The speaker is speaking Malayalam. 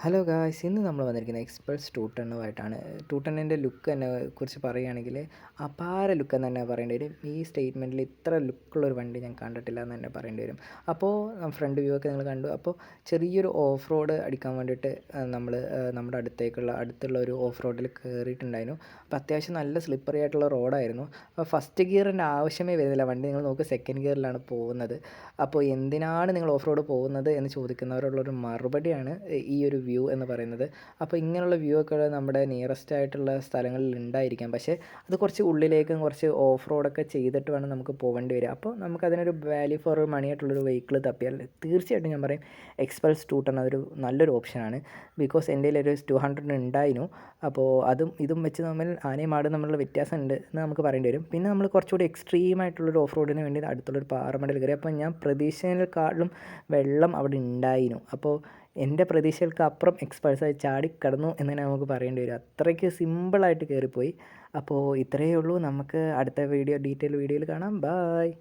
ഹലോ ഗായ്സ്, ഇന്ന് നമ്മൾ വന്നിരിക്കുന്നത് എക്സ്പൾസ് 210 210ൻ്റെ ലുക്ക് തന്നെ കുറിച്ച് പറയുകയാണെങ്കിൽ അപാര ലുക്ക് എന്ന് തന്നെ പറയേണ്ടി വരും. ഈ സ്റ്റേറ്റ്മെൻറ്റിൽ ഇത്ര ലുക്കുള്ളൊരു വണ്ടി ഞാൻ കണ്ടിട്ടില്ല എന്ന് തന്നെ പറയേണ്ടി വരും. അപ്പോൾ ഫ്രണ്ട് വ്യൂ ഒക്കെ നിങ്ങൾ കണ്ടു. അപ്പോൾ ചെറിയൊരു ഓഫ് റോഡ് അടിക്കാൻ വേണ്ടിയിട്ട് നമ്മൾ നമ്മുടെ അടുത്തുള്ള ഒരു ഓഫ് റോഡിൽ കയറിയിട്ടുണ്ടായിരുന്നു. അപ്പോൾ അത്യാവശ്യം നല്ല സ്ലിപ്പറി ആയിട്ടുള്ള റോഡായിരുന്നു. അപ്പോൾ ഫസ്റ്റ് ഗിയറിൻ്റെ ആവശ്യമേ വരുന്നില്ല. വണ്ടി നിങ്ങൾ നോക്ക്, സെക്കൻഡ് ഗിയറിലാണ് പോകുന്നത്. അപ്പോൾ എന്തിനാണ് നിങ്ങൾ ഓഫ് റോഡ് പോകുന്നത് എന്ന് ചോദിക്കുന്നവരുള്ളൊരു മറുപടിയാണ് ഈ ഒരു വ്യൂ എന്ന് പറയുന്നത്. അപ്പോൾ ഇങ്ങനെയുള്ള വ്യൂ ഒക്കെ നമ്മുടെ നിയറസ്റ്റ് ആയിട്ടുള്ള സ്ഥലങ്ങളിൽ ഉണ്ടായിരിക്കാം. പക്ഷേ അത് കുറച്ച് ഉള്ളിലേക്കും കുറച്ച് ഓഫ് റോഡൊക്കെ ചെയ്തിട്ട് വേണം നമുക്ക് പോകേണ്ടി വരിക. അപ്പോൾ നമുക്കതിനൊരു വാല്യൂ ഫോർ മണി ആയിട്ടുള്ളൊരു വെഹിക്കിൾ തപ്പിയാൽ തീർച്ചയായിട്ടും ഞാൻ പറയും എക്സ്പൾസ് 210 അതൊരു നല്ലൊരു ഓപ്ഷനാണ്. ബിക്കോസ് എൻ്റെ കയ്യിലൊരു 200 ഉണ്ടായിരുന്നു. അപ്പോൾ അതും ഇതും വെച്ച് തമ്മിൽ ആനയും ആടും തമ്മിലുള്ള വ്യത്യാസം ഉണ്ട് എന്ന് നമുക്ക് പറയേണ്ടി വരും. പിന്നെ നമ്മൾ കുറച്ചുകൂടി എക്സ്ട്രീം ആയിട്ടുള്ളൊരു ഓഫ് റോഡിന് വേണ്ടി അടുത്തുള്ളൊരു പാറമടയിൽ കയറി. അപ്പോൾ ഞാൻ പ്രതീക്ഷയിനെക്കാളും വെള്ളം അവിടെ ഉണ്ടായിരുന്നു. അപ്പോൾ എൻ്റെ പ്രതീക്ഷകൾക്ക് അപ്പുറം എക്സ്പൾസ് ചാടിക്കടന്നു എന്ന് തന്നെ നമുക്ക് പറയേണ്ടി വരും. അത്രയ്ക്ക് സിമ്പിളായിട്ട് കയറിപ്പോയി. അപ്പോൾ ഇത്രയേ ഉള്ളൂ. നമുക്ക് അടുത്ത ഡീറ്റെയിൽ വീഡിയോയിൽ കാണാം. ബായ്.